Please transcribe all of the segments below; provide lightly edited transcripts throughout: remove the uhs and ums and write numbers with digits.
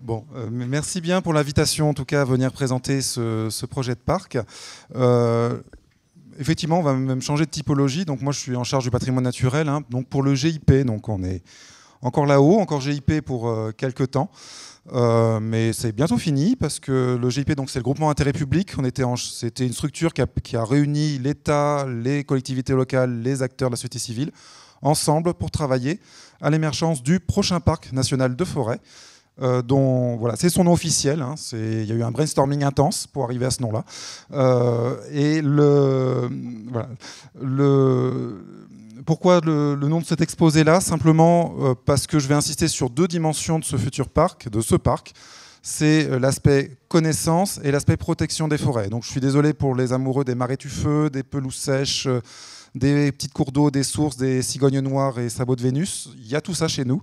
Bon, merci bien pour l'invitation, en tout cas, à venir présenter ce projet de parc. Effectivement, on va même changer de typologie. Donc moi, je suis en charge du patrimoine naturel. Hein. Donc pour le GIP, donc on est encore là-haut, encore GIP pour quelques temps. Mais c'est bientôt fini parce que le GIP, donc c'est le groupement d'intérêt public. C'était une structure qui a réuni l'État, les collectivités locales, les acteurs de la société civile ensemble pour travailler à l'émergence du prochain parc national de forêt. Dont voilà, c'est son nom officiel. Hein, il y a eu un brainstorming intense pour arriver à ce nom-là. Pourquoi le nom de cet exposé-là? Simplement parce que je vais insister sur deux dimensions de ce futur parc, de ce parc. C'est l'aspect connaissance et l'aspect protection des forêts. Donc je suis désolé pour les amoureux des marais tufeux, des pelouses sèches, des petites cours d'eau, des sources, des cigognes noires et sabots de Vénus. Il y a tout ça chez nous.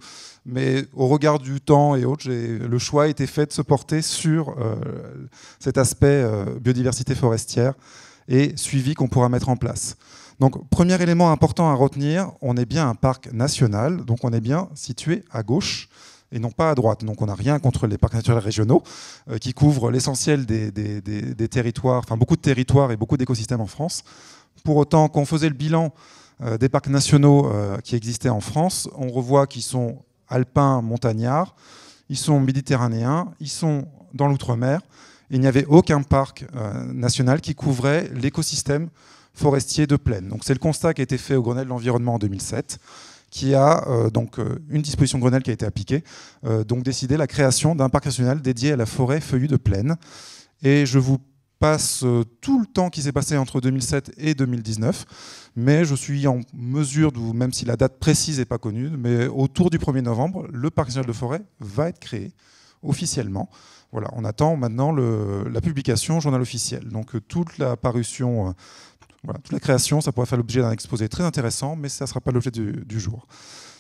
Mais au regard du temps et autres, le choix a été fait de se porter sur cet aspect biodiversité forestière et suivi qu'on pourra mettre en place. Donc, premier élément important à retenir, on est bien un parc national, donc on est bien situé à gauche et non pas à droite. Donc on n'a rien contre les parcs naturels régionaux qui couvrent l'essentiel des territoires, enfin beaucoup de territoires et beaucoup d'écosystèmes en France. Pour autant, quand on faisait le bilan des parcs nationaux qui existaient en France, on revoit qu'ils sont alpins, montagnards, ils sont méditerranéens, ils sont dans l'outre-mer. Il n'y avait aucun parc national qui couvrait l'écosystème forestier de plaine. Donc c'est le constat qui a été fait au Grenelle de l'environnement en 2007, qui a une disposition Grenelle qui a été appliquée, donc décidé la création d'un parc national dédié à la forêt feuillue de plaine. Et je vous passe tout le temps qui s'est passé entre 2007 et 2019, mais je suis en mesure, même si la date précise n'est pas connue, mais autour du 1er novembre, le parc national de forêt va être créé officiellement. Voilà, on attend maintenant la publication au journal officiel. Donc toute la parution, toute la création, ça pourrait faire l'objet d'un exposé très intéressant, mais ça ne sera pas l'objet du jour.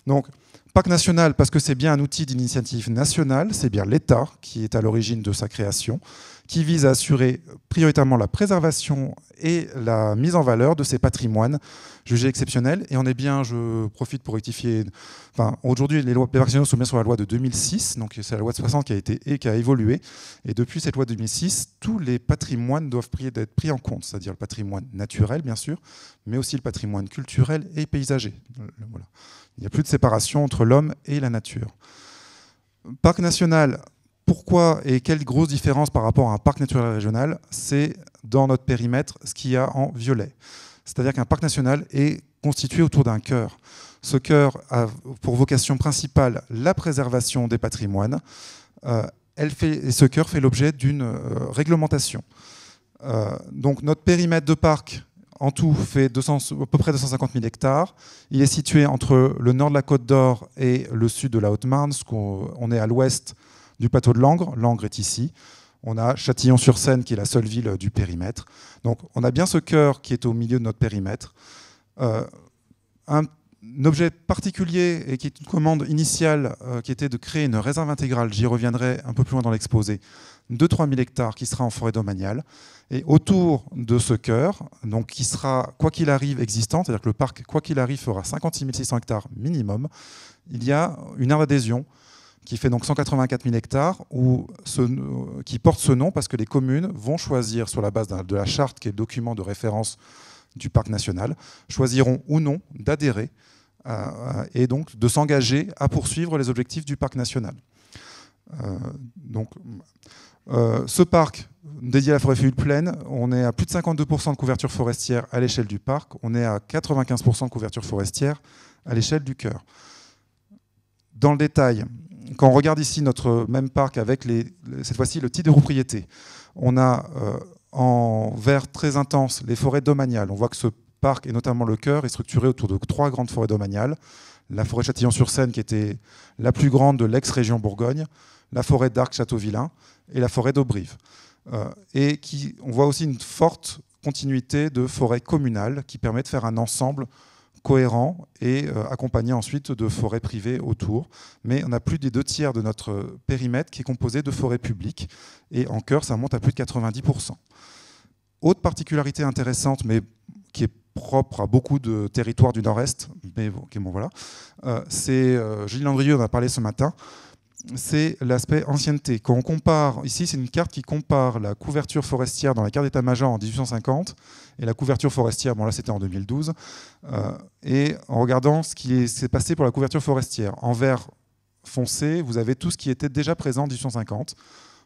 Donc, parc national, parce que c'est bien un outil d'initiative nationale, c'est bien l'État qui est à l'origine de sa création, qui vise à assurer prioritairement la préservation et la mise en valeur de ces patrimoines jugés exceptionnels. Et on est bien, je profite pour rectifier, aujourd'hui les parcs nationaux sont bien sur la loi de 2006, donc c'est la loi de 60 qui a évolué. Et depuis cette loi de 2006, tous les patrimoines doivent être pris en compte, c'est-à-dire le patrimoine naturel, bien sûr, mais aussi le patrimoine culturel et paysager. Voilà. Il n'y a plus de séparation entre l'homme et la nature. Parc national, pourquoi et quelle grosse différence par rapport à un parc naturel régional? C'est dans notre périmètre ce qu'il y a en violet. C'est-à-dire qu'un parc national est constitué autour d'un cœur. Ce cœur a pour vocation principale la préservation des patrimoines. Et ce cœur fait l'objet d'une réglementation. Donc notre périmètre de parc, en tout, fait à peu près 250 000 hectares. Il est situé entre le nord de la Côte d'Or et le sud de la Haute-Marne. On est à l'ouest du plateau de Langres. Langres est ici. On a Châtillon-sur-Seine, qui est la seule ville du périmètre. Donc on a bien ce cœur qui est au milieu de notre périmètre. Un objet particulier et qui est une commande initiale qui était de créer une réserve intégrale, j'y reviendrai un peu plus loin dans l'exposé, de 3 000 hectares qui sera en forêt domaniale. Et autour de ce cœur, donc qui sera, quoi qu'il arrive, existant, c'est-à-dire que le parc, quoi qu'il arrive, fera 56 600 hectares minimum, il y a une aire d'adhésion qui fait donc 184 000 hectares, qui porte ce nom parce que les communes vont choisir, sur la base de la charte, qui est le document de référence du parc national, choisiront ou non d'adhérer et donc de s'engager à poursuivre les objectifs du parc national. Ce parc dédié à la forêt feuillue de plaine, on est à plus de 52% de couverture forestière à l'échelle du parc, on est à 95% de couverture forestière à l'échelle du cœur. Dans le détail, quand on regarde ici notre même parc avec cette fois-ci le type de propriété, on a en vert très intense les forêts domaniales. On voit que ce parc, et notamment le cœur, est structuré autour de 3 grandes forêts domaniales. La forêt Châtillon-sur-Seine, qui était la plus grande de l'ex-région Bourgogne, la forêt d'Arc-Châteauvillain et la forêt d'Aubrive. On voit aussi une forte continuité de forêts communales qui permet de faire un ensemble cohérent et accompagné ensuite de forêts privées autour. Mais on a plus des 2/3 de notre périmètre qui est composé de forêts publiques. Et en cœur, ça monte à plus de 90%. Autre particularité intéressante, mais qui est propre à beaucoup de territoires du Nord-Est, mais bon, voilà, c'est Gilles Landrieux en a parlé ce matin. c'est l'aspect ancienneté. Quand on compare, ici c'est une carte qui compare la couverture forestière dans la carte d'état-major en 1850 et la couverture forestière, bon là c'était en 2012, et en regardant ce qui s'est passé pour la couverture forestière. En vert foncé, vous avez tout ce qui était déjà présent en 1850.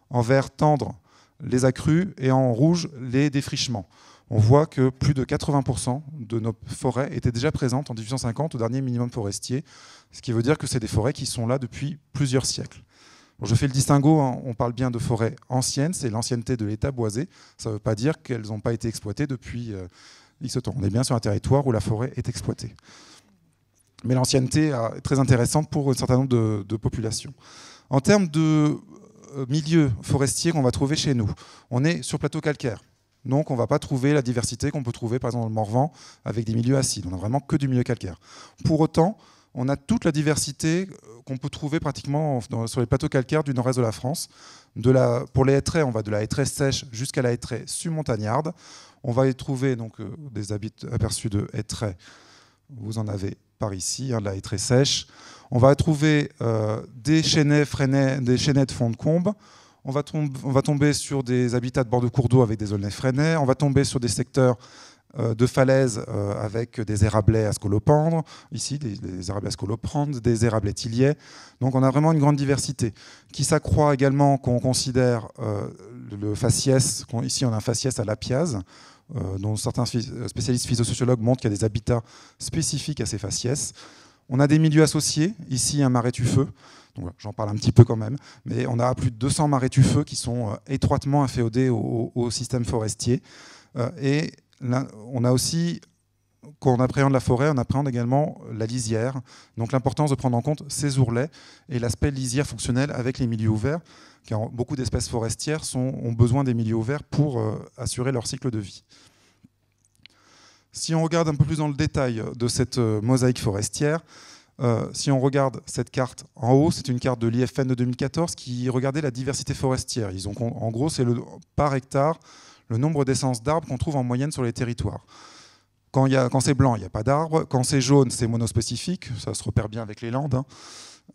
En vert tendre, les accrus, et en rouge, les défrichements. On voit que plus de 80% de nos forêts étaient déjà présentes en 1850 au dernier minimum forestier, ce qui veut dire que c'est des forêts qui sont là depuis plusieurs siècles. Bon, je fais le distinguo, hein, on parle bien de forêts anciennes, c'est l'ancienneté de l'état boisé, ça ne veut pas dire qu'elles n'ont pas été exploitées depuis X temps. On est bien sur un territoire où la forêt est exploitée. Mais l'ancienneté est très intéressante pour un certain nombre de populations. En termes de milieux forestiers qu'on va trouver chez nous, on est sur plateau calcaire. Donc on ne va pas trouver la diversité qu'on peut trouver par exemple dans le Morvan avec des milieux acides. On n'a vraiment que du milieu calcaire. Pour autant, on a toute la diversité qu'on peut trouver pratiquement sur les plateaux calcaires du nord-est de la France. Pour les hêtraies, on va de la hêtraie sèche jusqu'à la hêtraie submontagnarde. On va y trouver donc, des aperçus de hêtraie. Vous en avez par ici, hein, de la hêtraie sèche. On va trouver des chênaies de fond de combe. On va tomber sur des habitats de bord de cours d'eau avec des aulnaies freinais. On va tomber sur des secteurs de falaises avec des érablés à scolopendre, ici des érablés à scolopendre, des érablés tiliais. Donc on a vraiment une grande diversité qui s'accroît également quand on considère le faciès. Ici on a un faciès à l'apiaz, dont certains spécialistes phytosociologues montrent qu'il y a des habitats spécifiques à ces faciès. On a des milieux associés, ici un marais tufeux. J'en parle un petit peu quand même, mais on a plus de 200 marais tufeux qui sont étroitement inféodés au système forestier. Et là, on a aussi, quand on appréhende la forêt, on appréhende également la lisière. Donc l'importance de prendre en compte ces ourlets et l'aspect lisière fonctionnel avec les milieux ouverts, car beaucoup d'espèces forestières ont besoin des milieux ouverts pour assurer leur cycle de vie. Si on regarde un peu plus dans le détail de cette mosaïque forestière, si on regarde cette carte en haut, c'est une carte de l'IFN de 2014 qui regardait la diversité forestière. En gros, c'est par hectare le nombre d'essences d'arbres qu'on trouve en moyenne sur les territoires. Quand c'est blanc, il n'y a pas d'arbres. Quand c'est jaune, c'est monospécifique. Ça se repère bien avec les landes.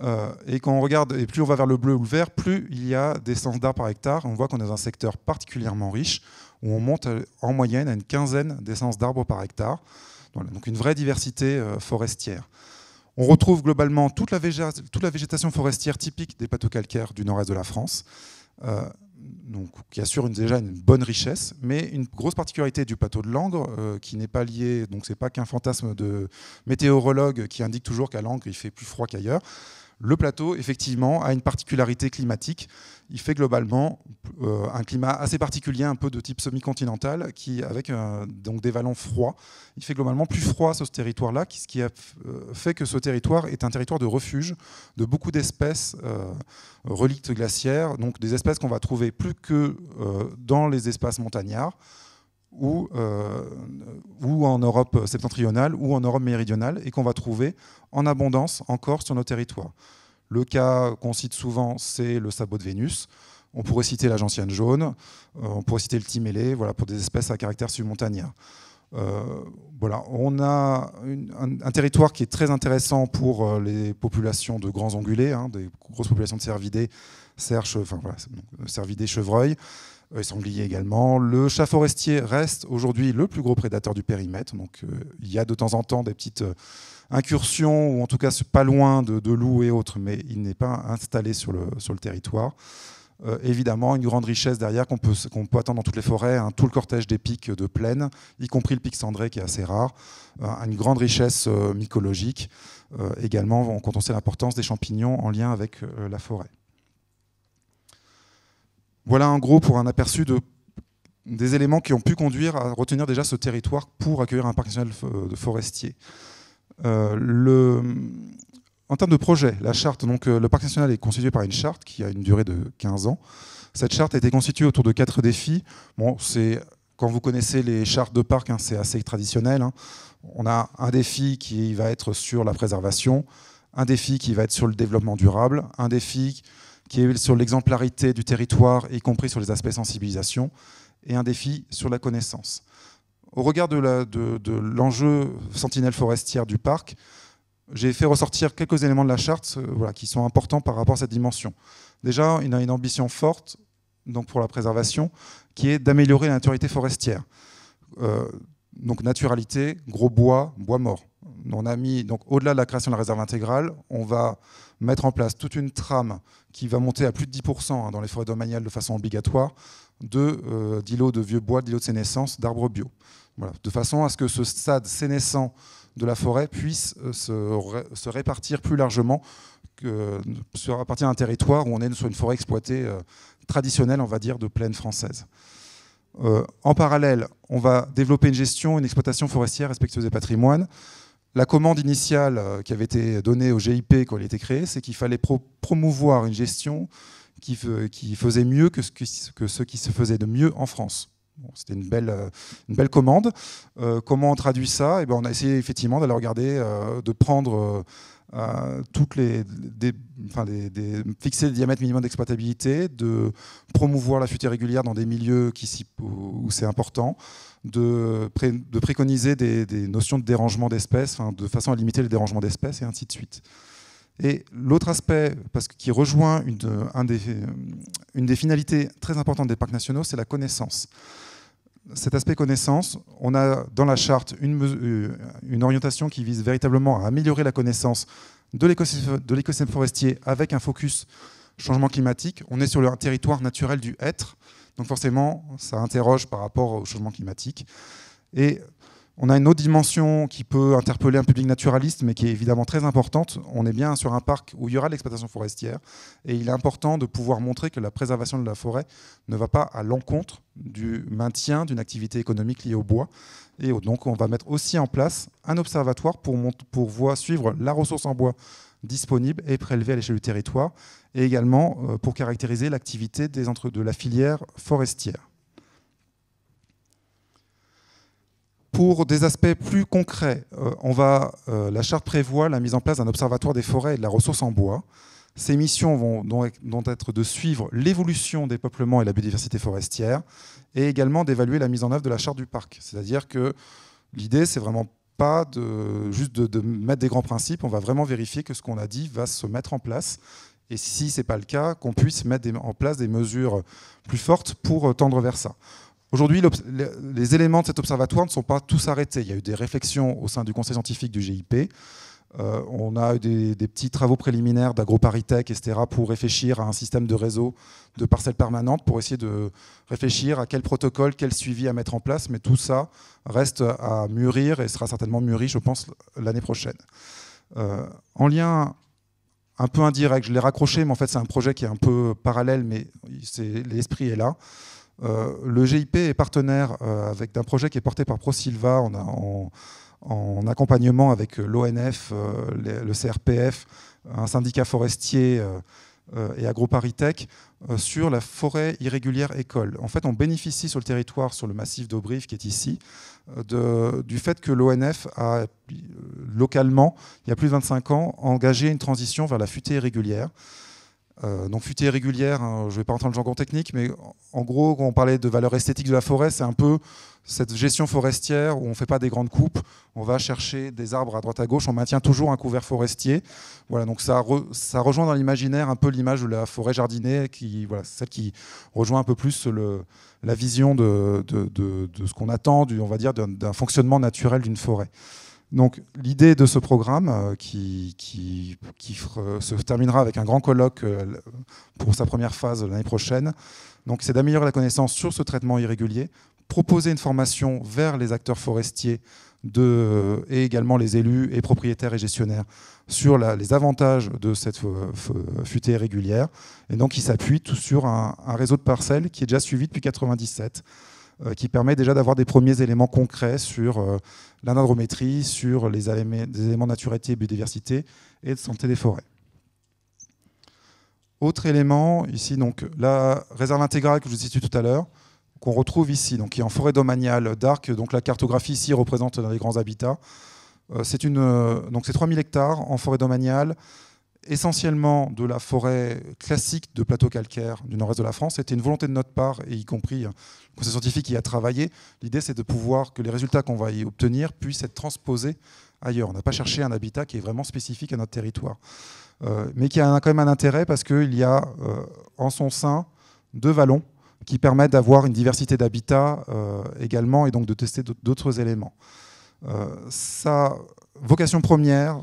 Hein. Et quand on regarde, et plus on va vers le bleu ou le vert, plus il y a d'essences d'arbres par hectare. On voit qu'on est dans un secteur particulièrement riche où on monte en moyenne à une quinzaine d'essences d'arbres par hectare. Voilà, donc une vraie diversité forestière. On retrouve globalement toute la végétation forestière typique des plateaux calcaires du nord-est de la France, donc, qui assure déjà une bonne richesse, mais une grosse particularité du plateau de Langres, qui n'est pas lié, donc ce n'est pas qu'un fantasme de météorologue qui indique toujours qu'à Langres il fait plus froid qu'ailleurs. Le plateau, effectivement, a une particularité climatique. Il fait globalement un climat assez particulier, un peu de type semi-continental, avec donc des vallons froids. Il fait globalement plus froid sur ce territoire-là, ce qui a fait que ce territoire est un territoire de refuge de beaucoup d'espèces relictes glaciaires, donc des espèces qu'on va trouver plus que dans les espaces montagnards, ou en Europe septentrionale ou en Europe méridionale, et qu'on va trouver en abondance encore sur nos territoires. Le cas qu'on cite souvent, c'est le sabot de Vénus. On pourrait citer la gentiane jaune, on pourrait citer le timélé, voilà, pour des espèces à caractère submontagnard. Voilà, on a un territoire qui est très intéressant pour les populations de grands ongulés, hein, des grosses populations de cervidés, cerfs, enfin, voilà, cervidés, chevreuils, et sangliers également. Le chat forestier reste aujourd'hui le plus gros prédateur du périmètre. Donc, il y a de temps en temps des petites incursions, ou en tout cas pas loin de loups et autres, mais il n'est pas installé sur le territoire. Évidemment, une grande richesse derrière qu'on peut attendre dans toutes les forêts, hein, tout le cortège des pics de plaine, y compris le pic cendré qui est assez rare, une grande richesse mycologique, également quand on sait l'importance des champignons en lien avec la forêt. Voilà en gros pour un aperçu des éléments qui ont pu conduire à retenir déjà ce territoire pour accueillir un parc national forestier. En termes de projet, la charte, donc, le parc national est constitué par une charte qui a une durée de 15 ans. Cette charte a été constituée autour de 4 défis. Bon, quand vous connaissez les chartes de parc, hein, c'est assez traditionnel. Hein. On a un défi qui va être sur la préservation, un défi qui va être sur le développement durable, un défi qui est sur l'exemplarité du territoire, y compris sur les aspects sensibilisation, et un défi sur la connaissance. Au regard de l'enjeu sentinelle forestière du parc, j'ai fait ressortir quelques éléments de la charte voilà, qui sont importants par rapport à cette dimension. Déjà, il a une ambition forte donc pour la préservation, qui est d'améliorer la naturalité forestière. Donc naturalité, gros bois, bois mort. On a mis, donc au-delà de la création de la réserve intégrale, on va mettre en place toute une trame qui va monter à plus de 10% dans les forêts domaniales de façon obligatoire d'îlots de vieux bois, d'îlots de sénescence, d'arbres bio. Voilà, de façon à ce que ce stade sénescent de la forêt puisse se répartir plus largement sur à partir d'un territoire où on est sur une forêt exploitée traditionnelle, on va dire, de plaine française. En parallèle, on va développer une gestion, une exploitation forestière respectueuse des patrimoines. La commande initiale qui avait été donnée au GIP quand il a été créé, c'est qu'il fallait promouvoir une gestion qui faisait mieux que ce qui se faisait de mieux en France. Bon, c'était une belle commande. Comment on traduit ça? On a essayé effectivement d'aller regarder, de prendre fixer le diamètre minimum d'exploitabilité, de promouvoir la fuite irrégulière dans des milieux où c'est important, de préconiser des notions de dérangement d'espèces, de façon à limiter le dérangement d'espèces, et ainsi de suite. Et l'autre aspect, qui rejoint une des finalités très importantes des parcs nationaux, c'est la connaissance. Cet aspect connaissance, on a dans la charte une orientation qui vise véritablement à améliorer la connaissance de l'écosystème forestier avec un focus changement climatique. On est sur le territoire naturel du être, donc forcément ça interroge par rapport au changement climatique. Et on a une autre dimension qui peut interpeller un public naturaliste, mais qui est évidemment très importante. On est bien sur un parc où il y aura de l'exploitation forestière, et il est important de pouvoir montrer que la préservation de la forêt ne va pas à l'encontre du maintien d'une activité économique liée au bois. Et donc on va mettre aussi en place un observatoire pour suivre la ressource en bois disponible et prélevée à l'échelle du territoire, et également pour caractériser l'activité de la filière forestière. Pour des aspects plus concrets, la charte prévoit la mise en place d'un observatoire des forêts et de la ressource en bois. Ces missions vont être de suivre l'évolution des peuplements et la biodiversité forestière, et également d'évaluer la mise en œuvre de la charte du parc. C'est-à-dire que l'idée, c'est vraiment pas juste de mettre des grands principes, on va vraiment vérifier que ce qu'on a dit va se mettre en place. Et si ce n'est pas le cas, qu'on puisse mettre en place des mesures plus fortes pour tendre vers ça. Aujourd'hui, les éléments de cet observatoire ne sont pas tous arrêtés. Il y a eu des réflexions au sein du conseil scientifique du GIP. On a eu des petits travaux préliminaires d'AgroParisTech, etc., pour réfléchir à un système de réseau de parcelles permanentes, pour essayer de réfléchir à quel protocole, quel suivi à mettre en place. Mais tout ça reste à mûrir et sera certainement mûri, je pense, l'année prochaine. En lien un peu indirect, je l'ai raccroché, mais en fait c'est un projet qui est un peu parallèle, mais l'esprit est là. Le GIP est partenaire d'un projet qui est porté par ProSilva en accompagnement avec l'ONF, le CRPF, un syndicat forestier et AgroParisTech sur la forêt irrégulière école. En fait, on bénéficie sur le territoire, sur le massif d'Aubrive qui est ici, du fait que l'ONF a localement, il y a plus de 25 ans, engagé une transition vers la futée irrégulière. Donc futée irrégulière, je ne vais pas rentrer dans le jargon technique, mais en gros, quand on parlait de valeur esthétique de la forêt, c'est un peu cette gestion forestière où on ne fait pas des grandes coupes, on va chercher des arbres à droite à gauche, on maintient toujours un couvert forestier. Voilà, donc ça rejoint dans l'imaginaire un peu l'image de la forêt jardinée, celle qui rejoint un peu plus la vision de ce qu'on attend, on va dire, d'un fonctionnement naturel d'une forêt. Donc l'idée de ce programme qui se terminera avec un grand colloque pour sa première phase l'année prochaine, c'est d'améliorer la connaissance sur ce traitement irrégulier, proposer une formation vers les acteurs forestiers et également les élus et propriétaires et gestionnaires sur les avantages de cette futée irrégulière, et donc il s'appuie tout sur un réseau de parcelles qui est déjà suivi depuis 1997. Qui permet déjà d'avoir des premiers éléments concrets sur l'anadrométrie, sur des éléments de naturalité et biodiversité et de santé des forêts. Autre élément, ici, donc, la réserve intégrale que je vous ai citée tout à l'heure, qu'on retrouve ici, donc, qui est en forêt domaniale d'Arc. Donc la cartographie ici représente dans les grands habitats. C'est 3000 hectares en forêt domaniale, essentiellement de la forêt classique de plateau calcaire du nord-est de la France. C'était une volonté de notre part, et y compris le conseil scientifique qui y a travaillé. L'idée, c'est de pouvoir que les résultats qu'on va y obtenir puissent être transposés ailleurs. On n'a pas cherché un habitat qui est vraiment spécifique à notre territoire. Mais qui a quand même un intérêt parce qu'il y a en son sein 2 vallons qui permettent d'avoir une diversité d'habitats également et donc de tester d'autres éléments. Sa vocation première,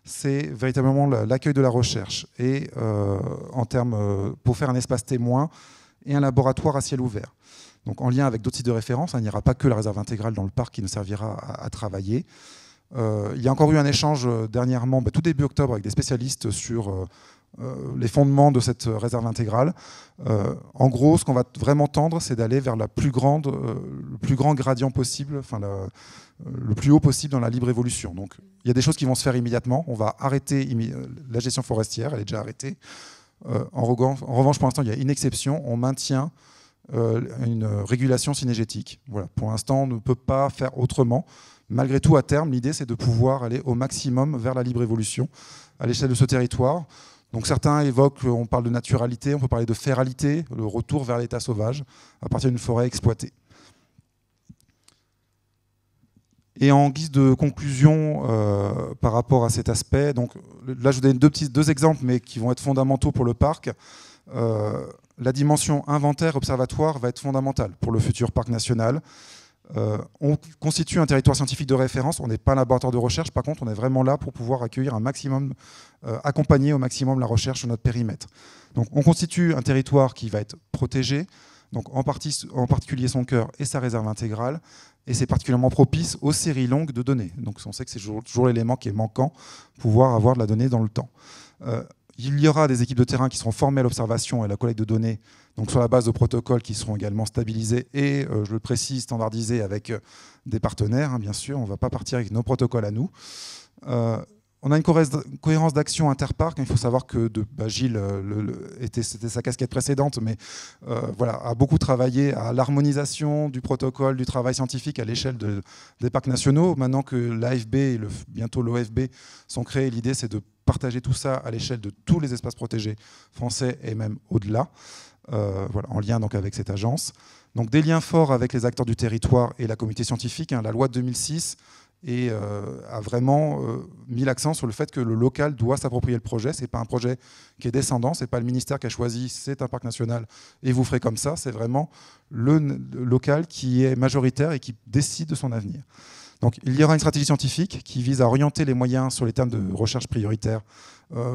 c'est véritablement l'accueil de la recherche et pour faire un espace témoin et un laboratoire à ciel ouvert. Donc en lien avec d'autres sites de référence, il n'y aura pas que la réserve intégrale dans le parc qui nous servira à travailler. Il y a encore eu un échange dernièrement, tout début octobre, avec des spécialistes sur les fondements de cette réserve intégrale. En gros, ce qu'on va vraiment tendre, c'est d'aller vers le plus grand gradient possible, le plus haut possible dans la libre évolution. Donc il y a des choses qui vont se faire immédiatement. On va arrêter la gestion forestière, elle est déjà arrêtée. En revanche, pour l'instant, il y a une exception. On maintient une régulation cynégétique. Voilà. Pour l'instant, on ne peut pas faire autrement. Malgré tout, à terme, l'idée, c'est de pouvoir aller au maximum vers la libre évolution à l'échelle de ce territoire. Donc certains évoquent, on parle de naturalité, on peut parler de féralité, le retour vers l'état sauvage à partir d'une forêt exploitée. Et en guise de conclusion par rapport à cet aspect, donc là je vous donne deux exemples, mais qui vont être fondamentaux pour le parc. La dimension inventaire-observatoire va être fondamentale pour le futur parc national. On constitue un territoire scientifique de référence, on n'est pas un laboratoire de recherche, par contre on est vraiment là pour pouvoir accueillir un maximum, accompagner au maximum la recherche sur notre périmètre. Donc on constitue un territoire qui va être protégé, donc en particulier son cœur et sa réserve intégrale, et c'est particulièrement propice aux séries longues de données. Donc on sait que c'est toujours l'élément qui est manquant, pouvoir avoir de la donnée dans le temps. Il y aura des équipes de terrain qui seront formées à l'observation et à la collecte de données, donc sur la base de protocoles qui seront également stabilisés et, je le précise, standardisés avec des partenaires, hein, bien sûr. On ne va pas partir avec nos protocoles à nous. On a une cohérence d'action interparc. Il faut savoir que Gilles, c'était sa casquette précédente, mais voilà, a beaucoup travaillé à l'harmonisation du protocole, du travail scientifique à l'échelle des parcs nationaux. Maintenant que l'AFB et bientôt l'OFB sont créés, l'idée c'est de partager tout ça à l'échelle de tous les espaces protégés français et même au-delà, voilà, en lien donc avec cette agence. Donc des liens forts avec les acteurs du territoire et la communauté scientifique. Hein, la loi de 2006 a vraiment mis l'accent sur le fait que le local doit s'approprier le projet. Ce n'est pas un projet qui est descendant, ce n'est pas le ministère qui a choisi, c'est un parc national et vous ferez comme ça. C'est vraiment le local qui est majoritaire et qui décide de son avenir. Donc, il y aura une stratégie scientifique qui vise à orienter les moyens sur les termes de recherche prioritaire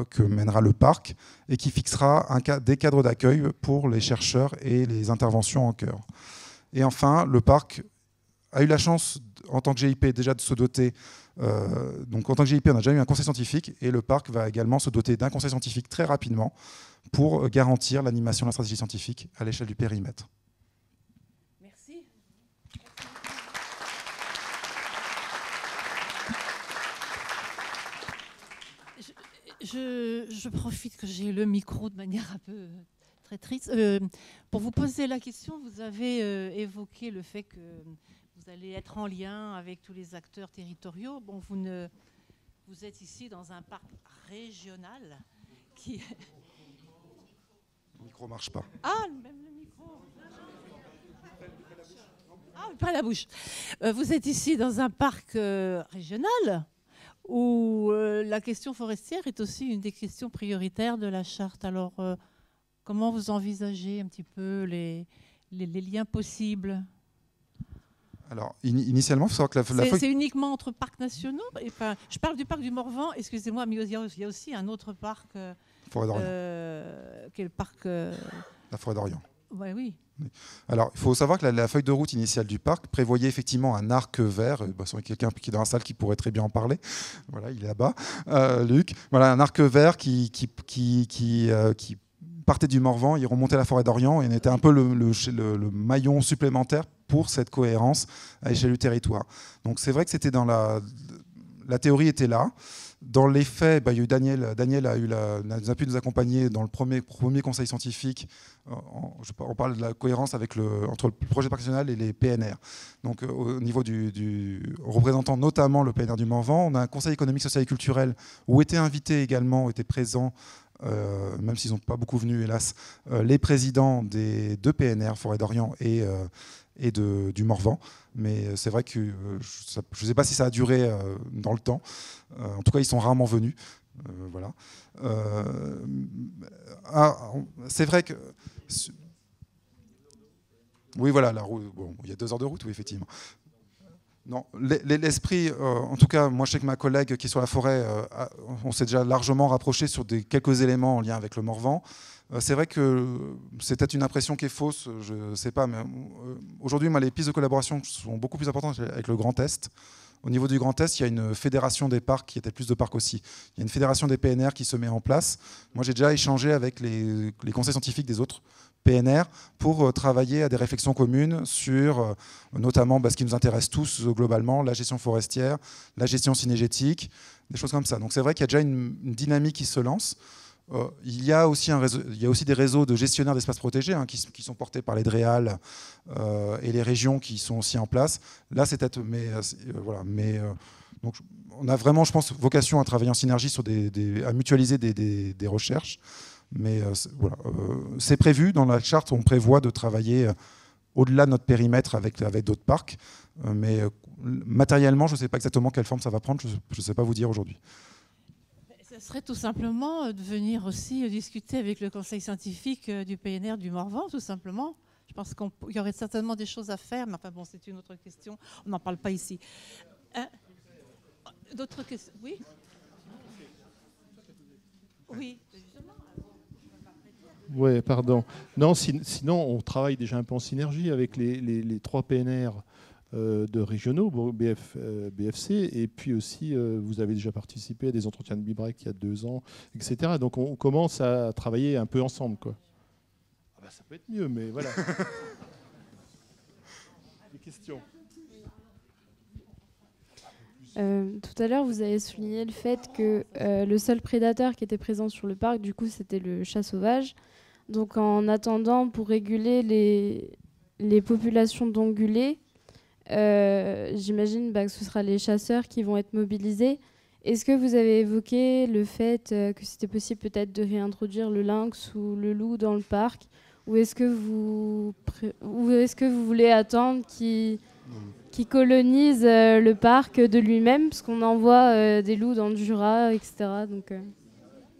que mènera le parc et qui fixera des cadres d'accueil pour les chercheurs et les interventions en cœur. Et enfin, le parc a eu la chance, en tant que GIP, déjà de se doter. Donc, en tant que GIP, on a déjà eu un conseil scientifique et le parc va également se doter d'un conseil scientifique très rapidement pour garantir l'animation de la stratégie scientifique à l'échelle du périmètre. Merci. Je profite que j'ai le micro de manière un peu très triste. Pour vous poser la question, vous avez évoqué le fait que vous allez être en lien avec tous les acteurs territoriaux. Bon, vous êtes ici dans un parc régional qui... Le micro ne marche pas. Ah, même le micro. Ah, pas la bouche. Vous êtes ici dans un parc régional où la question forestière est aussi une des questions prioritaires de la charte. Alors, comment vous envisagez un petit peu les liens possibles ? Alors, initialement, il faut savoir que c'est uniquement entre parcs nationaux. Enfin, je parle du parc du Morvan, excusez-moi, mais il y a aussi un autre parc Forêt d'Orient. Qui est le parc... La Forêt d'Orient. Ouais, oui. Alors, il faut savoir que la feuille de route initiale du parc prévoyait effectivement un arc vert. Il y a quelqu'un qui est dans la salle qui pourrait très bien en parler. Voilà, il est là-bas, Luc. Voilà, un arc vert qui partait du Morvan, il remontait à la Forêt d'Orient et on était un peu le maillon supplémentaire pour cette cohérence à l'échelle du territoire. Donc c'est vrai que c'était dans la théorie était là. Dans les faits, il y a eu Daniel a pu nous accompagner dans le premier conseil scientifique. On parle de la cohérence entre le projet parc national et les PNR. Donc au niveau représentant notamment le PNR du Morvan, on a un conseil économique, social et culturel où étaient invités également, étaient présents, même s'ils n'ont pas beaucoup venu hélas, les présidents des deux PNR, Forêt d'Orient et et du Morvan. Mais c'est vrai que je ne sais pas si ça a duré dans le temps. En tout cas, ils sont rarement venus. Voilà. C'est vrai que... Oui, voilà, la route. Bon, il y a 2 heures de route, oui, effectivement. Non, l'esprit, en tout cas, moi je sais que ma collègue qui est sur la forêt, on s'est déjà largement rapproché sur quelques éléments en lien avec le Morvan. C'est vrai que c'est peut-être une impression qui est fausse, je ne sais pas, mais aujourd'hui, les pistes de collaboration sont beaucoup plus importantes avec le Grand Est. Au niveau du Grand Est, il y a une fédération des parcs, qui était plus de parcs aussi. Il y a une fédération des PNR qui se met en place. Moi, j'ai déjà échangé avec les conseils scientifiques des autres PNR pour travailler à des réflexions communes sur notamment ce qui nous intéresse tous globalement, la gestion forestière, la gestion cynégétique, des choses comme ça. Donc c'est vrai qu'il y a déjà une dynamique qui se lance. Il y a aussi des réseaux de gestionnaires d'espaces protégés qui sont portés par les DREAL et les régions qui sont aussi en place. Là, c'est peut-être... donc, on a vraiment, je pense, vocation à travailler en synergie à mutualiser des recherches. Mais voilà, c'est prévu. Dans la charte, on prévoit de travailler au-delà de notre périmètre avec d'autres parcs. Mais matériellement, je ne sais pas exactement quelle forme ça va prendre. Je ne sais pas vous dire aujourd'hui. Ce serait tout simplement de venir aussi discuter avec le conseil scientifique du PNR du Morvan, tout simplement. Je pense qu'il y aurait certainement des choses à faire, mais enfin bon, c'est une autre question. On n'en parle pas ici. D'autres questions? Oui. Oui. Oui, pardon. Non, sinon, on travaille déjà un peu en synergie avec les 3 PNR de régionaux, BFC, et puis aussi, vous avez déjà participé à des entretiens de BIBREC il y a 2 ans, etc. Donc, on commence à travailler un peu ensemble, quoi. Ah bah, ça peut être mieux, mais voilà. Des questions? Tout à l'heure, vous avez souligné le fait que le seul prédateur qui était présent sur le parc, du coup, c'était le chat sauvage. Donc, en attendant, pour réguler les populations d'ongulés, j'imagine que ce sera les chasseurs qui vont être mobilisés. Est-ce que vous avez évoqué le fait que c'était possible peut-être de réintroduire le lynx ou le loup dans le parc, ou est-ce que vous voulez attendre qui colonise le parc de lui-même, parce qu'on envoie des loups dans le Jura, etc. Donc,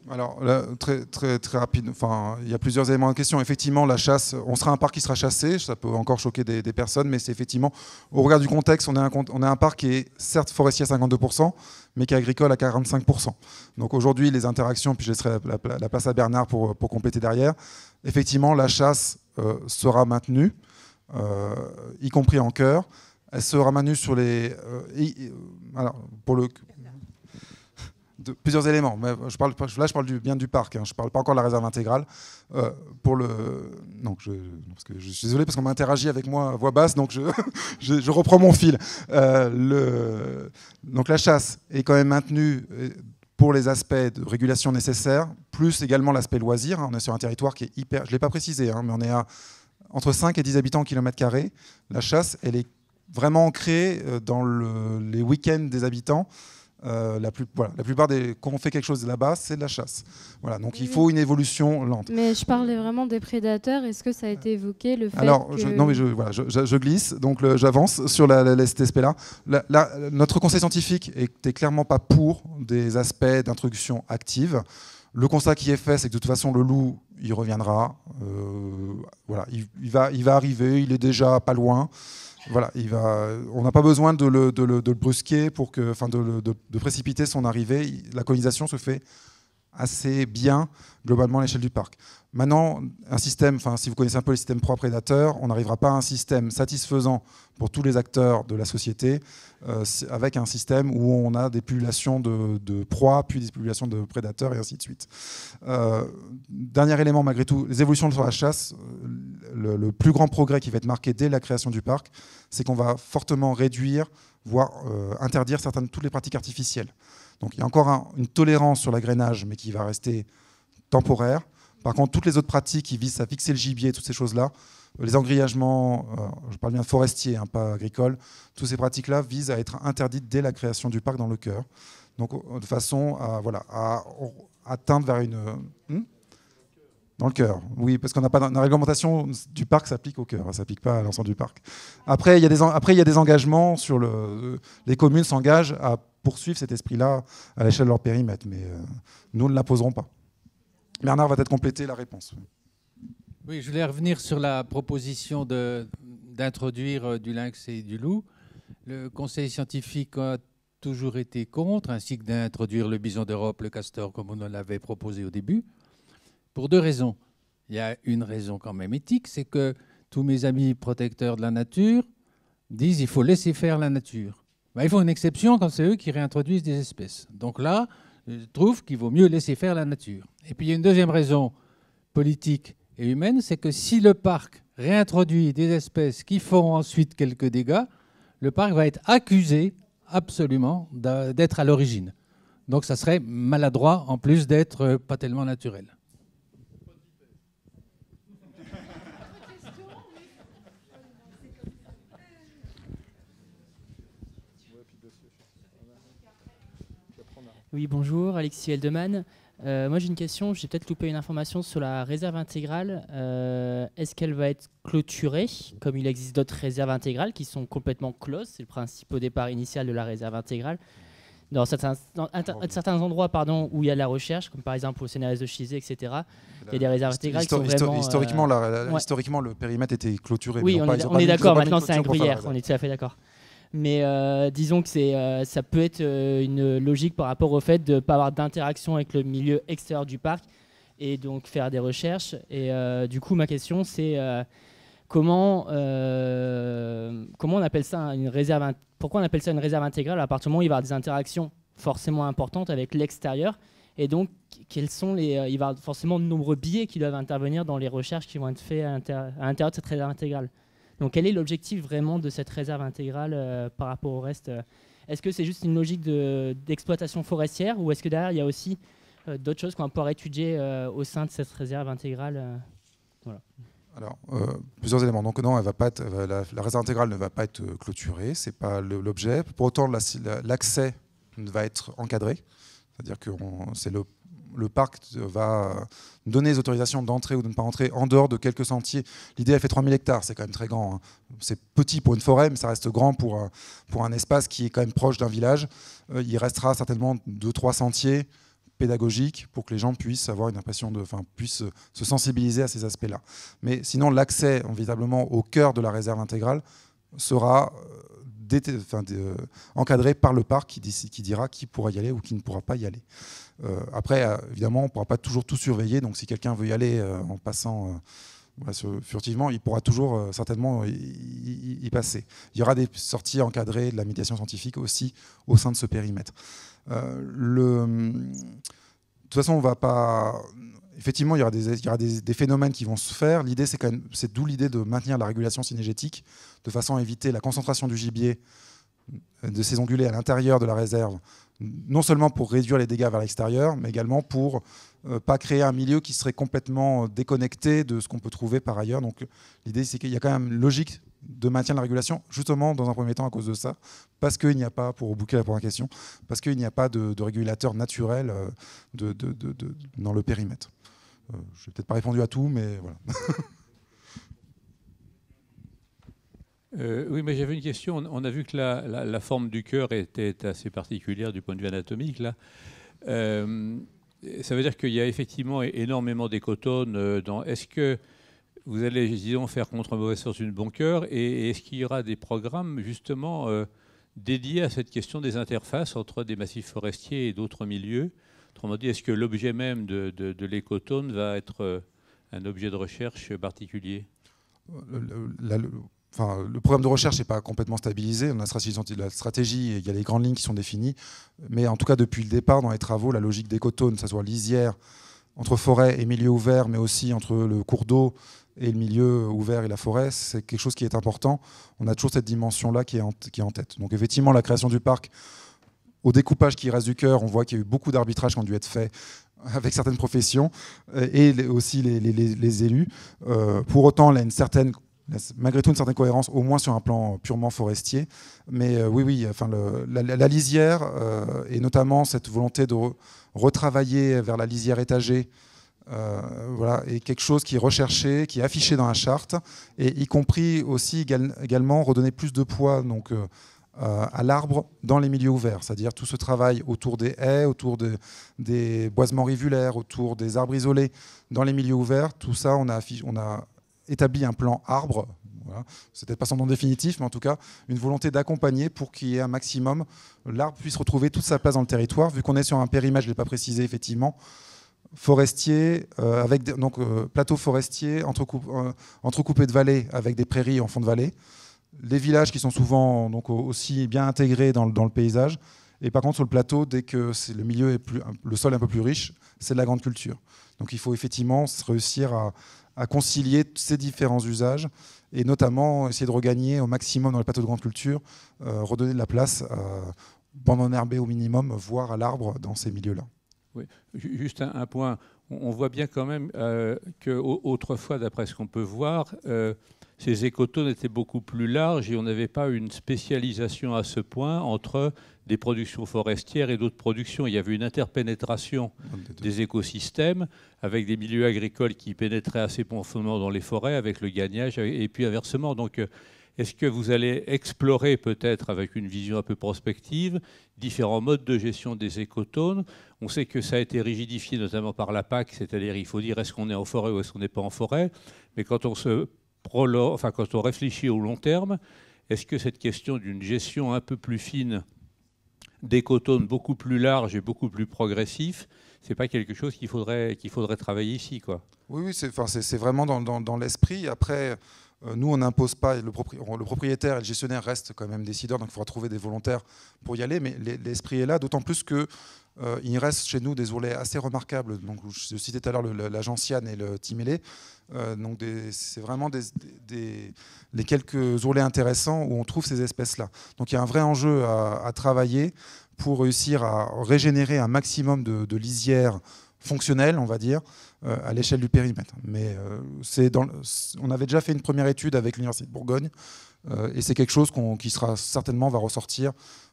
Alors, là, très, très, très rapide, il y a plusieurs éléments en question. Effectivement, la chasse, on sera un parc qui sera chassé, ça peut encore choquer des personnes, mais c'est effectivement, au regard du contexte, on a un parc qui est certes forestier à 52%, mais qui est agricole à 45%. Donc aujourd'hui, les interactions, puis je laisserai la place à Bernard pour compléter derrière, effectivement, la chasse sera maintenue, y compris en chœur. Elle sera maintenue sur les... alors, pour le... plusieurs éléments. Mais je parle bien du parc, hein. Je ne parle pas encore de la réserve intégrale. Non, parce que je suis désolé parce qu'on m'a interagi avec moi à voix basse, donc je reprends mon fil. Donc la chasse est quand même maintenue pour les aspects de régulation nécessaires, plus également l'aspect loisir. On est sur un territoire qui est hyper... Je ne l'ai pas précisé, hein, mais on est à entre 5 et 10 habitants au kilomètre carré. La chasse, elle est vraiment ancrée dans les week-ends des habitants. La plupart quand on fait quelque chose là-bas, c'est de la chasse. Voilà, donc il faut une évolution lente. Mais je parlais vraiment des prédateurs. Est-ce que ça a été évoqué le fait je glisse, donc j'avance sur cet aspect-là. Notre conseil scientifique n'était clairement pas pour des aspects d'introduction active. Le constat qui est fait, c'est que de toute façon, le loup, il reviendra. Voilà, il va arriver, il est déjà pas loin. Voilà, on n'a pas besoin de le brusquer de précipiter son arrivée. La colonisation se fait assez bien globalement à l'échelle du parc. Maintenant, un système, si vous connaissez un peu les systèmes proies-prédateurs, on n'arrivera pas à un système satisfaisant pour tous les acteurs de la société avec un système où on a des populations de proies, puis des populations de prédateurs et ainsi de suite. Dernier élément, malgré tout, les évolutions sur la chasse, le plus grand progrès qui va être marqué dès la création du parc, c'est qu'on va fortement réduire, voire interdire toutes les pratiques artificielles. Donc il y a encore une tolérance sur l'agrainage, mais qui va rester temporaire. Par contre, toutes les autres pratiques qui visent à fixer le gibier, toutes ces choses-là, les engrillagements, je parle bien forestier, hein, pas agricole, toutes ces pratiques-là visent à être interdites dès la création du parc dans le cœur. Donc de façon à atteindre vers une... Dans le cœur, oui, parce qu'on n'a pas la réglementation du parc s'applique au cœur, ça s'applique pas à l'ensemble du parc. Après, il y a des engagements sur les communes s'engagent à poursuivre cet esprit-là à l'échelle de leur périmètre, mais nous ne l'imposerons pas. Bernard va peut-être compléter la réponse. Oui, je voulais revenir sur la proposition d'introduire du lynx et du loup. Le conseil scientifique a toujours été contre, ainsi que d'introduire le bison d'Europe, le castor, comme on l'avait proposé au début, pour deux raisons. Il y a une raison quand même éthique, c'est que tous mes amis protecteurs de la nature disent qu'il faut laisser faire la nature. Ben, ils font une exception quand c'est eux qui réintroduisent des espèces. Donc là, je trouve qu'il vaut mieux laisser faire la nature. Et puis il y a une deuxième raison politique et humaine, c'est que si le parc réintroduit des espèces qui font ensuite quelques dégâts, le parc va être accusé absolument d'être à l'origine. Donc ça serait maladroit en plus d'être pas tellement naturel. Oui, bonjour, Alexis Eldeman. Moi, j'ai une question. J'ai peut-être loupé une information sur la réserve intégrale. Est-ce qu'elle va être clôturée, comme il existe d'autres réserves intégrales qui sont complètement closes? C'est le principe au départ initial de la réserve intégrale. Dans certains endroits où il y a de la recherche, comme par exemple au CNRS de Chizé, etc., il y a des réserves intégrales qui sont vraiment... Historiquement, le périmètre était clôturé. Oui, on est d'accord. Maintenant, c'est un gruyère. On est tout à fait d'accord. Mais disons que ça peut être une logique par rapport au fait de ne pas avoir d'interaction avec le milieu extérieur du parc et donc faire des recherches. Et du coup, ma question, c'est comment on appelle ça une réserve, pourquoi on appelle ça une réserve intégrale à partir du moment où il va y avoir des interactions forcément importantes avec l'extérieur. Et donc, il va y avoir forcément de nombreux biais qui doivent intervenir dans les recherches qui vont être faites à l'intérieur de cette réserve intégrale. Donc, quel est l'objectif vraiment de cette réserve intégrale par rapport au reste? Est-ce que c'est juste une logique d'exploitation forestière ou est-ce que derrière, il y a aussi d'autres choses qu'on va pouvoir étudier au sein de cette réserve intégrale voilà. Alors, plusieurs éléments. Donc, non, la réserve intégrale ne va pas être clôturée, ce n'est pas l'objet. Pour autant, l'accès va être encadré. C'est-à-dire que le parc va donner les autorisations d'entrer ou de ne pas entrer en dehors de quelques sentiers. L'idée, elle fait 3000 hectares, c'est quand même très grand. Hein. C'est petit pour une forêt, mais ça reste grand pour un espace qui est quand même proche d'un village. Il restera certainement 2-3 sentiers pédagogiques pour que les gens puissent avoir une impression puissent se sensibiliser à ces aspects-là. Mais sinon, l'accès véritablement au cœur de la réserve intégrale sera encadré par le parc qui dira qui pourra y aller ou qui ne pourra pas y aller. Après, évidemment, on ne pourra pas toujours tout surveiller, donc si quelqu'un veut y aller en passant furtivement, il pourra toujours certainement y passer. Il y aura des sorties encadrées de la médiation scientifique aussi au sein de ce périmètre. De toute façon, on va pas... Effectivement, il y aura des phénomènes qui vont se faire. L'idée, c'est d'où l'idée de maintenir la régulation cynégétique, de façon à éviter la concentration du gibier, de ces ongulés à l'intérieur de la réserve, non seulement pour réduire les dégâts vers l'extérieur, mais également pour pas créer un milieu qui serait complètement déconnecté de ce qu'on peut trouver par ailleurs. Donc l'idée, c'est qu'il y a quand même une logique de maintien de la régulation, justement dans un premier temps à cause de ça, parce qu'il n'y a pas, pour boucler la première question, parce qu'il n'y a pas de régulateur naturel dans le périmètre. Je n'ai peut-être pas répondu à tout, mais voilà. Oui, mais j'avais une question. On a vu que la forme du cœur était assez particulière du point de vue anatomique. Là. Ça veut dire qu'il y a effectivement énormément d'écotones. Est-ce que vous allez, disons, faire contre mauvaise fortune de bon cœur et est-ce qu'il y aura des programmes justement dédiés à cette question des interfaces entre des massifs forestiers et d'autres milieux? Autrement dit, est-ce que l'objet même de l'écotone va être un objet de recherche particulier? Le programme de recherche n'est pas complètement stabilisé. On a la stratégie, il y a les grandes lignes qui sont définies. Mais en tout cas, depuis le départ, dans les travaux, la logique d'écotone, que ce soit lisière, entre forêt et milieu ouvert, mais aussi entre le cours d'eau et le milieu ouvert et la forêt, c'est quelque chose qui est important. On a toujours cette dimension-là qui est en tête. Donc effectivement, la création du parc, au découpage qui reste du cœur, on voit qu'il y a eu beaucoup d'arbitrages qui ont dû être faits avec certaines professions et aussi les élus. Pour autant, il y a malgré tout une certaine cohérence, au moins sur un plan purement forestier. Mais oui, la lisière, et notamment cette volonté de retravailler vers la lisière étagée, Voilà, et quelque chose qui est recherché, qui est affiché dans la charte, et y compris aussi également redonner plus de poids donc, à l'arbre dans les milieux ouverts, c'est-à-dire tout ce travail autour des haies, autour des boisements rivulaires, autour des arbres isolés dans les milieux ouverts. Tout ça, on a établi un plan arbre. Voilà. C'est peut-être pas son nom définitif, mais en tout cas, une volonté d'accompagner pour qu'il y ait un maximum, l'arbre puisse retrouver toute sa place dans le territoire, vu qu'on est sur un périmètre, je ne l'ai pas précisé effectivement, forestier, avec plateau forestier entrecoupé de vallées avec des prairies en fond de vallée. Les villages qui sont souvent donc, aussi bien intégrés dans le paysage. Et par contre, sur le plateau, dès que le sol est un peu plus riche, c'est de la grande culture. Donc il faut effectivement réussir à concilier ces différents usages et notamment essayer de regagner au maximum dans le plateau de grande culture, redonner de la place bande enherbée au minimum, voire à l'arbre dans ces milieux-là. Oui. Juste un point. On voit bien quand même qu'autrefois, d'après ce qu'on peut voir, ces écotones étaient beaucoup plus larges et on n'avait pas une spécialisation à ce point entre des productions forestières et d'autres productions. Il y avait une interpénétration des écosystèmes avec des milieux agricoles qui pénétraient assez profondément dans les forêts avec le gagnage et puis inversement. Donc, est-ce que vous allez explorer peut-être avec une vision un peu prospective différents modes de gestion des écotones? On sait que ça a été rigidifié notamment par la PAC, c'est-à-dire il faut dire est-ce qu'on est en forêt ou est-ce qu'on n'est pas en forêt. Mais quand on réfléchit au long terme, est-ce que cette question d'une gestion un peu plus fine d'écotones beaucoup plus large et beaucoup plus progressif, c'est pas quelque chose qu'il faudrait travailler ici, quoi? Oui, c'est vraiment dans l'esprit. Après, nous, on n'impose pas, le propriétaire et le gestionnaire restent quand même décideurs, donc il faudra trouver des volontaires pour y aller, mais l'esprit est là, d'autant plus que il reste chez nous des ourlets assez remarquables. Donc, je citais tout à l'heure la gentiane et le timélé. Donc c'est vraiment les quelques ourlets intéressants où on trouve ces espèces-là. Donc il y a un vrai enjeu à travailler pour réussir à régénérer un maximum de lisières fonctionnelles, on va dire, à l'échelle du périmètre. Mais on avait déjà fait une première étude avec l'Université de Bourgogne et c'est quelque chose qui sera certainement va ressortir.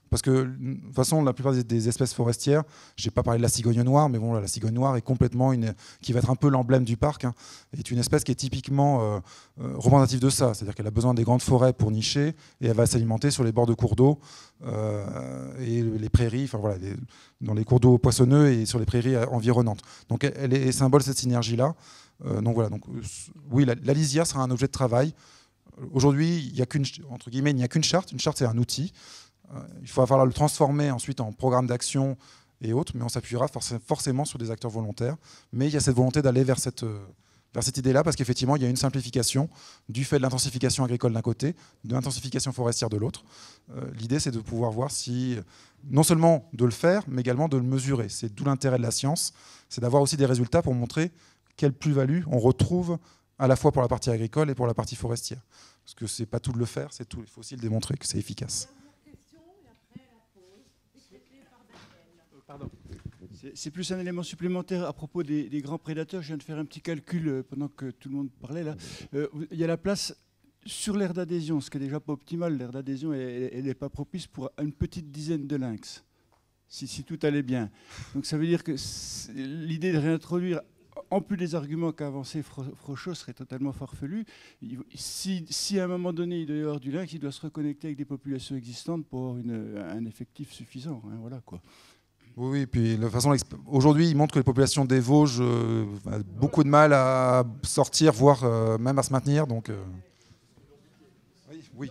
Parce que de toute façon, la plupart des espèces forestières, je n'ai pas parlé de la cigogne noire, mais bon, la cigogne noire est complètement qui va être un peu l'emblème du parc, hein, est une espèce qui est typiquement représentative de ça. C'est-à-dire qu'elle a besoin des grandes forêts pour nicher et elle va s'alimenter sur les bords de cours d'eau et les prairies, enfin voilà, dans les cours d'eau poissonneux et sur les prairies environnantes. Donc elle est symbole de cette synergie-là. Donc voilà. Donc oui, la lisière sera un objet de travail. Aujourd'hui, il n'y a qu'une charte. Une charte, c'est un outil. Il va falloir le transformer ensuite en programme d'action et autres, mais on s'appuiera forcément sur des acteurs volontaires. Mais il y a cette volonté d'aller vers cette idée-là, parce qu'effectivement, il y a une simplification du fait de l'intensification agricole d'un côté, de l'intensification forestière de l'autre. L'idée, c'est de pouvoir voir non seulement de le faire, mais également de le mesurer. C'est d'où l'intérêt de la science, c'est d'avoir aussi des résultats pour montrer quelle plus-value on retrouve à la fois pour la partie agricole et pour la partie forestière. Parce que c'est pas tout de le faire, c'est tout. Il faut aussi le démontrer que c'est efficace. C'est plus un élément supplémentaire à propos des grands prédateurs. Je viens de faire un petit calcul pendant que tout le monde parlait là. Il y a la place sur l'aire d'adhésion, ce qui n'est déjà pas optimal. L'aire d'adhésion, elle n'est pas propice pour une petite dizaine de lynx, si tout allait bien. Donc ça veut dire que l'idée de réintroduire, en plus des arguments qu'a avancé Frochot, serait totalement farfelu. Si à un moment donné il doit y avoir du lynx, il doit se reconnecter avec des populations existantes pour avoir un effectif suffisant. Hein, voilà quoi. Oui, puis de toute façon, aujourd'hui, il montre que les populations des Vosges ont beaucoup de mal à sortir, voire même à se maintenir. Donc, oui.